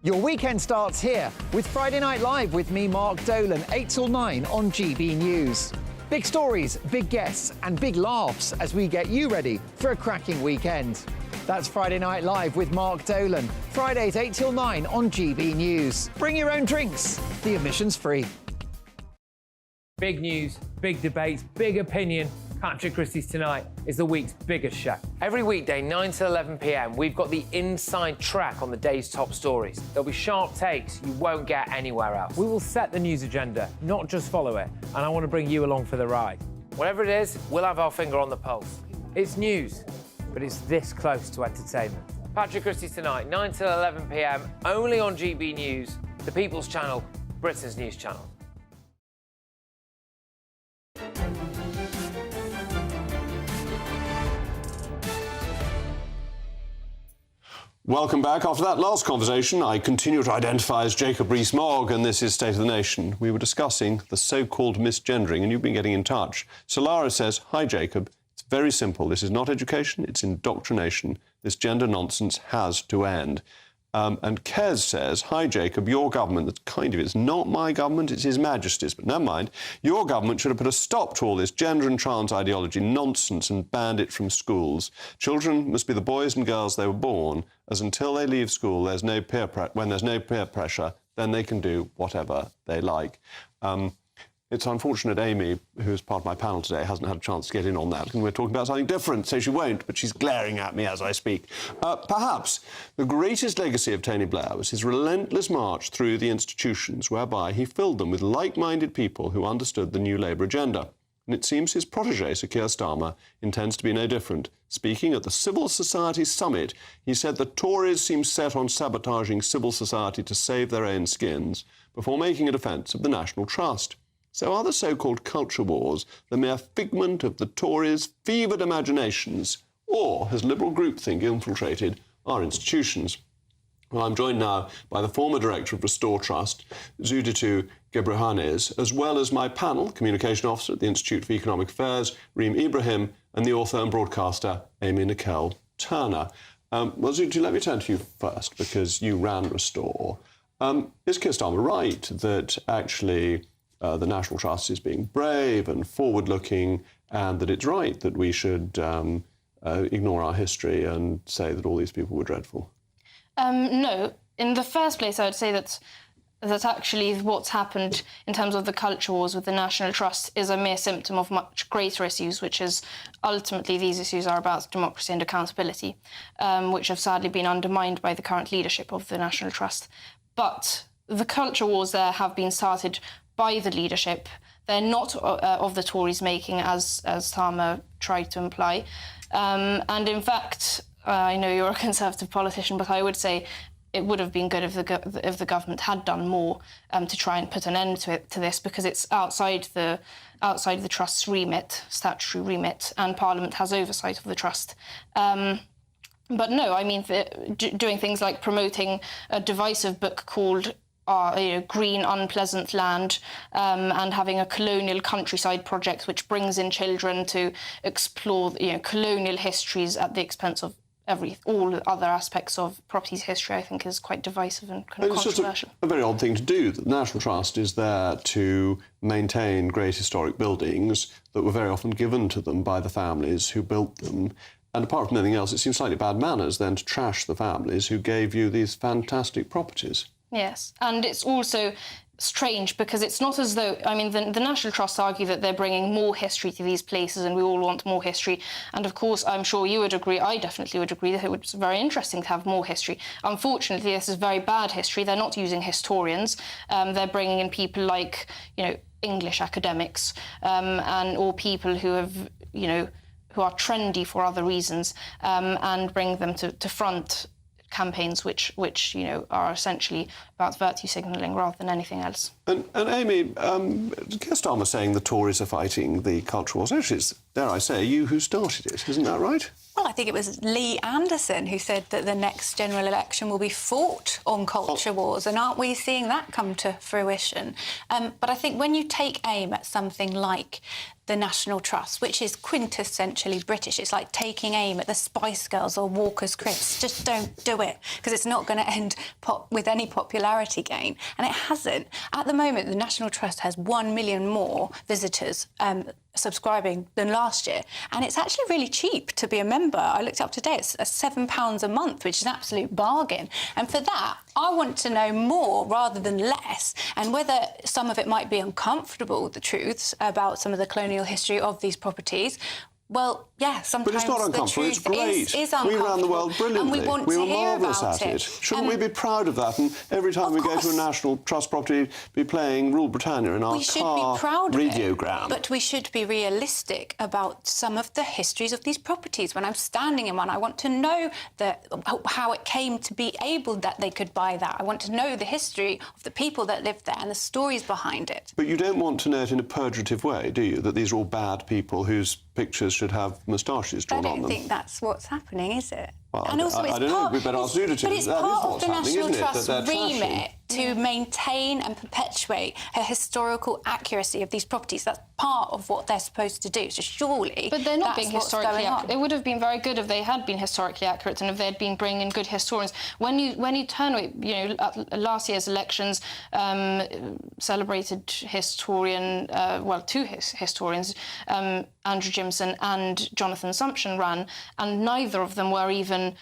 Your weekend starts here with Friday Night Live with me, Mark Dolan, 8 till 9 on GB News. Big stories, big guests, and big laughs as we get you ready for a cracking weekend. That's Friday Night Live with Mark Dolan, Fridays 8 till 9 on GB News. Bring your own drinks. The admission's free. Big news, big debates, big opinion. Patrick Christie's Tonight is the week's biggest show. Every weekday, 9 to 11 p.m, we've got the inside track on the day's top stories. There'll be sharp takes you won't get anywhere else. We will set the news agenda, not just follow it, and I want to bring you along for the ride. Whatever it is, we'll have our finger on the pulse. It's news, but it's this close to entertainment. Patrick Christie's Tonight, 9 to 11 p.m, only on GB News, the People's Channel, Britain's news channel. Welcome back. After that last conversation, I continue to identify as Jacob Rees-Mogg, and this is State of the Nation. We were discussing the so-called misgendering, and you've been getting in touch. Solara says, hi, Jacob. It's very simple. This is not education, it's indoctrination. This gender nonsense has to end. And Kez says, hi, Jacob, your government, that's kind of, it's not my government, it's His Majesty's, but never mind. Your government should have put a stop to all this gender and trans ideology nonsense and banned it from schools. Children must be the boys and girls they were born, as until they leave school, when there's no peer pressure, then they can do whatever they like. It's unfortunate Amy, who is part of my panel today, hasn't had a chance to get in on that, and we're talking about something different, so she won't, but she's glaring at me as I speak. Perhaps the greatest legacy of Tony Blair was his relentless march through the institutions, whereby he filled them with like-minded people who understood the new Labour agenda. And it seems his protégé, Sir Keir Starmer, intends to be no different. Speaking at the Civil Society Summit, he said the Tories seem set on sabotaging civil society to save their own skins, before making a defence of the National Trust. So are the so-called culture wars the mere figment of the Tories' fevered imaginations, or has liberal groupthink infiltrated our institutions? Well, I'm joined now by the former director of Restore Trust, Zuditu Gebruhanes, as well as my panel, communication officer at the Institute for Economic Affairs, Reem Ibrahim, and the author and broadcaster, Amy Nicole Turner. Well, Zuditu, let me turn to you first, because you ran Restore. Is Keir Starmer right that actually the National Trust is being brave and forward-looking, and that it's right that we should ignore our history and say that all these people were dreadful? No. In the first place, I would say that actually what's happened in terms of the culture wars with the National Trust is a mere symptom of much greater issues, which is ultimately these issues are about democracy and accountability, which have sadly been undermined by the current leadership of the National Trust. But the culture wars there have been started by the leadership. They're not of the Tories' making, as Starmer tried to imply. And in fact, I know you're a Conservative politician, but I would say it would have been good if the government had done more to try and put an end to this, because it's outside the Trust's remit, statutory remit, and Parliament has oversight of the Trust. But no, I mean, doing things like promoting a divisive book called Green Unpleasant Land, and having a colonial countryside project which brings in children to explore colonial histories at the expense of all other aspects of property's history, I think is quite divisive and kind of controversial. It's just a very odd thing to do. The National Trust is there to maintain great historic buildings that were very often given to them by the families who built them. And apart from anything else, it seems slightly bad manners then to trash the families who gave you these fantastic properties. Yes, and it's also strange because it's not as though, I mean, the National Trust argue that they're bringing more history to these places and we all want more history. And of course, I'm sure you would agree, I definitely would agree that it was very interesting to have more history. Unfortunately, this is very bad history. They're not using historians. They're bringing in people like, English academics or people who have, who are trendy for other reasons, and bring them to front campaigns which are essentially about virtue signalling rather than anything else. And Amy, Keir Starmer saying the Tories are fighting the culture wars. Actually, it's, dare I say, you who started it, isn't that right? Well, I think it was Lee Anderson who said that the next general election will be fought on culture wars, and aren't we seeing that come to fruition? But I think when you take aim at something like the National Trust, which is quintessentially British, it's like taking aim at the Spice Girls or Walker's Crisps. Just don't do it, because it's not going to end with any popularity gain. And it hasn't. At the moment, the National Trust has 1 million more visitors subscribing than last year, and it's actually really cheap to be a member. I looked up today, it's £7 a month, which is an absolute bargain. And for that, I want to know more rather than less, and whether some of it might be uncomfortable, the truths about some of the colonial history of these properties. Well, yeah, sometimes but it's not uncomfortable, the truth it's great. Is uncomfortable. We ran the world brilliantly. And we want were to hear marvellous about at it. Shouldn't we be proud of that? And every time we go to a National Trust property, be playing Rule Britannia in our car radiogram. But we should be realistic about some of the histories of these properties. When I'm standing in one, I want to know how it came to be able that they could buy that. I want to know the history of the people that lived there and the stories behind it. But you don't want to know it in a pejorative way, do you? That these are all bad people whose pictures should have moustaches drawn on them. I don't think that's what's happening, is it? Well, and also I don't know, we better ask Zuditu. But it's part of the National Trust's remit remit to maintain and perpetuate a historical accuracy of these properties. That's part of what they're supposed to do. So surely, but they're not being historically accurate. On. It would have been very good if they had been historically accurate and if they'd been bringing in good historians. When you turn away, at last year's elections, celebrated historian, two historians, Andrew Jimson and Jonathan Sumption ran, and neither of them were even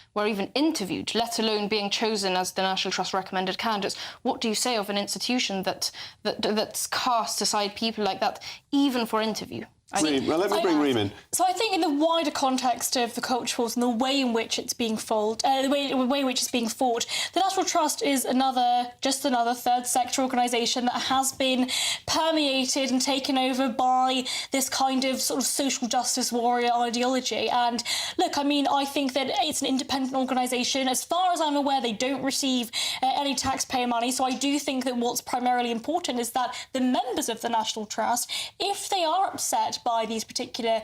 interviewed, let alone being chosen as the National Trust recommended candidates. what do you say of an institution that's cast aside people like that, even for interview? Well, let me bring Reem in. So I think in the wider context of the culture wars and the way in which it's being fought, the way in which it's being fought, the National Trust is just another third sector organisation that has been permeated and taken over by this kind of sort of social justice warrior ideology. And look, I mean, I think that it's an independent organisation. As far as I'm aware, they don't receive any taxpayer money. So I do think that what's primarily important is that the members of the National Trust, if they are upset by these particular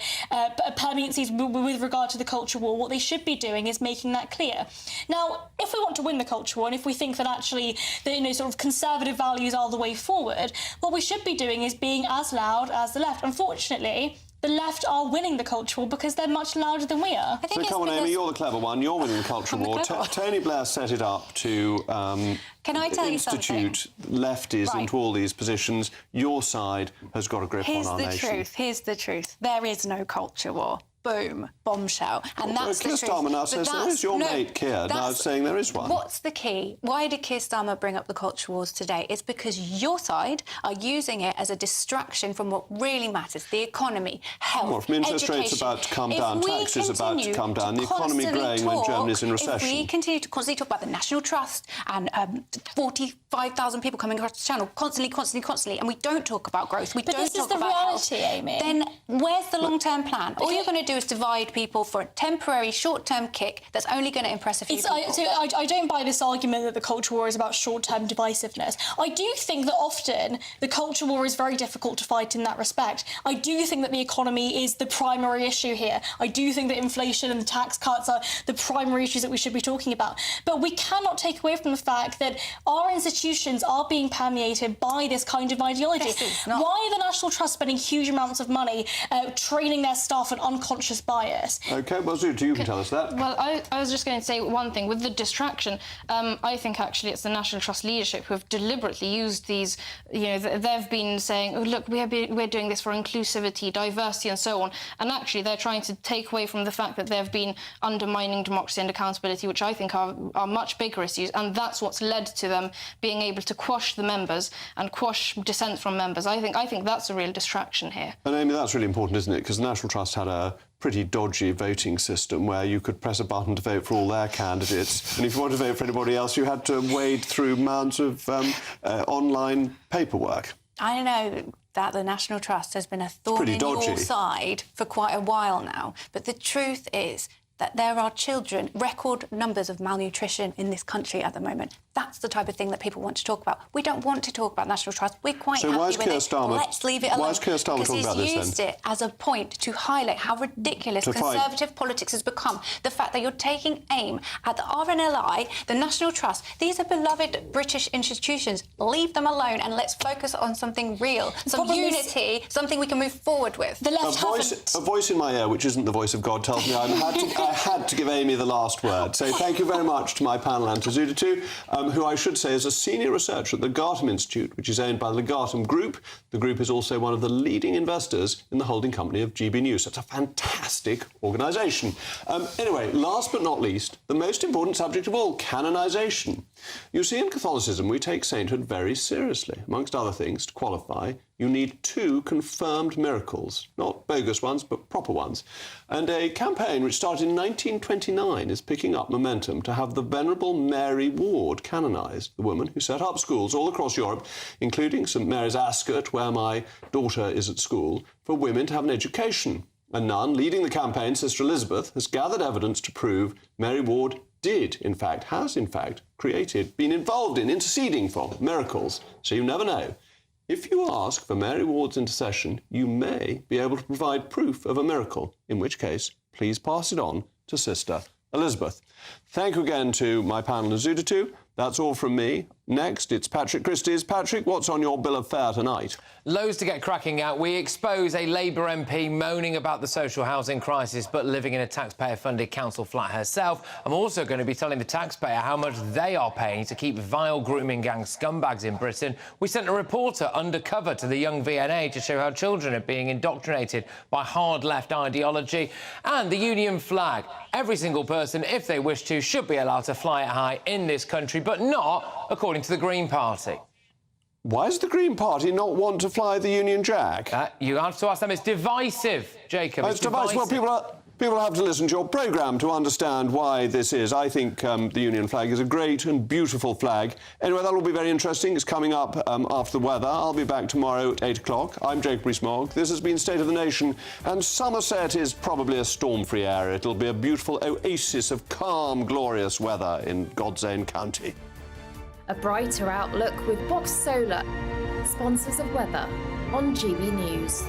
permeances with regard to the culture war, what they should be doing is making that clear. Now, if we want to win the culture war, and if we think that actually sort of conservative values are the way forward, what we should be doing is being as loud as the left. Unfortunately, the left are winning the culture war because they're much louder than we are. So come on, Amy, you're the clever one. You're winning the culture war. Tony Blair set it up to Can I tell you institute lefties into all these positions. Your side has got a grip on our nation. Here's the truth. There is no culture war. Boom, bombshell. And that's the truth. Keir Starmer now says there is. Your mate Keir now saying there is one. What's the key? Why did Keir Starmer bring up the culture wars today? It's because your side are using it as a distraction from what really matters, the economy, health, Well, from interest rates about to come down, taxes about to come down, the economy growing when Germany's in recession. If we continue to constantly talk about the National Trust and 45,000 people coming across the channel constantly, and we don't talk about growth, we don't talk about health, Amy. then where's the long-term plan? All you're going to do is divide people for a temporary, short-term kick that's only going to impress a few people. I don't buy this argument that the culture war is about short-term divisiveness. I do think that often the culture war is very difficult to fight in that respect. I do think that the economy is the primary issue here. I do think that inflation and the tax cuts are the primary issues that we should be talking about. But we cannot take away from the fact that our institutions are being permeated by this kind of ideology. Why are the National Trust spending huge amounts of money training their staff on unconscious bias? OK, well, Zuta, you can tell us that. Well, I was just going to say one thing. With the distraction, I think actually it's the National Trust leadership who have deliberately used these, they've been saying, oh, look, we're doing this for inclusivity, diversity and so on. And actually they're trying to take away from the fact that they've been undermining democracy and accountability, which I think are much bigger issues. And that's what's led to them being able to quash the members and quash dissent from members. I think that's a real distraction here. And Amy, that's really important, isn't it? Because the National Trust had a pretty dodgy voting system where you could press a button to vote for all their candidates, and if you wanted to vote for anybody else, you had to wade through mounds of online paperwork. I know that the National Trust has been a thorn in your side for quite a while now, but the truth is that there are children, record numbers of malnutrition in this country at the moment. That's the type of thing that people want to talk about. We don't want to talk about National Trust. We're quite happy with it. Let's leave it alone. Why is Keir Starmer talking about this, then? Because he's used it as a point to highlight how ridiculous conservative politics has become. The fact that you're taking aim at the RNLI, the National Trust. These are beloved British institutions. Leave them alone and let's focus on something real, some unity, something we can move forward with. The left a voice in my ear, which isn't the voice of God, tells me I had to give Amy the last word. So thank you very much to my panel and to Zuta too, who I should say is a senior researcher at the Legatum Institute, which is owned by the Legatum Group. The group is also one of the leading investors in the holding company of GBNews. That's a fantastic organisation. Anyway, last but not least, the most important subject of all, canonisation. You see, in Catholicism, we take sainthood very seriously. Amongst other things, to qualify, you need 2 confirmed miracles. Not bogus ones, but proper ones. And a campaign which started in 1929 is picking up momentum to have the Venerable Mary Ward canonised, the woman who set up schools all across Europe, including St Mary's Ascot, where my daughter is at school, for women to have an education. A nun leading the campaign, Sister Elizabeth, has gathered evidence to prove Mary Ward has in fact been involved in interceding for miracles. So you never know. If you ask for Mary Ward's intercession, you may be able to provide proof of a miracle, in which case, please pass it on to Sister Elizabeth. Thank you again to my panel, Zuta too. That's all from me. Next, it's Patrick Christie's. Patrick, what's on your bill of fare tonight? Loads to get cracking at. We expose a Labour MP moaning about the social housing crisis but living in a taxpayer-funded council flat herself. I'm also going to be telling the taxpayer how much they are paying to keep vile grooming gang scumbags in Britain. We sent a reporter undercover to the young VNA to show how children are being indoctrinated by hard left ideology. And the Union flag. Every single person, if they wish to, should be allowed to fly it high in this country. But but not according to the Green Party. Why does the Green Party not want to fly the Union Jack? You have to ask them. It's divisive, Jacob. It's divisive. Well, people have to listen to your programme to understand why this is. I think the Union flag is a great and beautiful flag. Anyway, that will be very interesting. It's coming up after the weather. I'll be back tomorrow at 8 o'clock. I'm Jacob Rees-Mogg. This has been State of the Nation, and Somerset is probably a storm-free area. It'll be a beautiful oasis of calm, glorious weather in God's own county. A brighter outlook with Box Solar, sponsors of weather on GB News.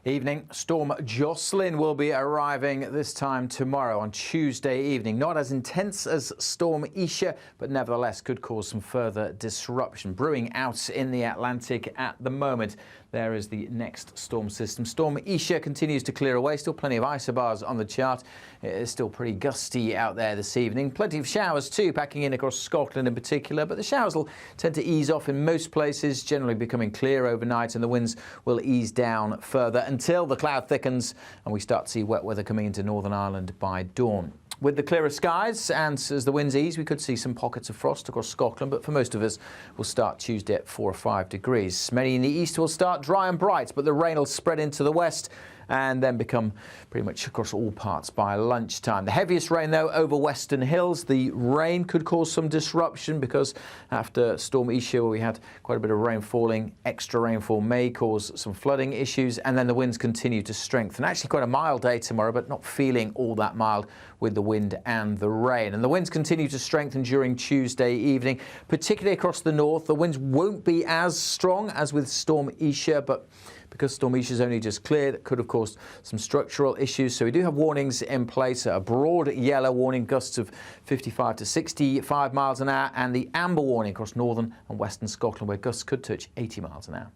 Evening. Storm Jocelyn will be arriving this time tomorrow on Tuesday evening. Not as intense as Storm Isha, but nevertheless could cause some further disruption. Brewing out in the Atlantic at the moment. There is the next storm system. Storm Isha continues to clear away. Still plenty of isobars on the chart. It is still pretty gusty out there this evening. Plenty of showers too, packing in across Scotland in particular. But the showers will tend to ease off in most places, generally becoming clear overnight, and the winds will ease down further until the cloud thickens and we start to see wet weather coming into Northern Ireland by dawn. With the clearer skies and as the winds ease, we could see some pockets of frost across Scotland, but for most of us, we'll start Tuesday at 4 or 5 degrees. Many in the east will start dry and bright, but the rain will spread into the west and then become pretty much across all parts by lunchtime. The heaviest rain, though, over Western Hills. The rain could cause some disruption because after Storm Isha, we had quite a bit of rain falling. Extra rainfall may cause some flooding issues, and then the winds continue to strengthen. Actually, quite a mild day tomorrow, but not feeling all that mild with the wind and the rain. And the winds continue to strengthen during Tuesday evening, particularly across the north. The winds won't be as strong as with Storm Isha, but because Storm Isha's only just cleared, it could have caused some structural issues. So we do have warnings in place, a broad yellow warning, gusts of 55 to 65 miles an hour, and the amber warning across northern and western Scotland, where gusts could touch 80 miles an hour.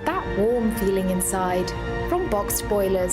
That warm feeling inside from Boxed Boilers.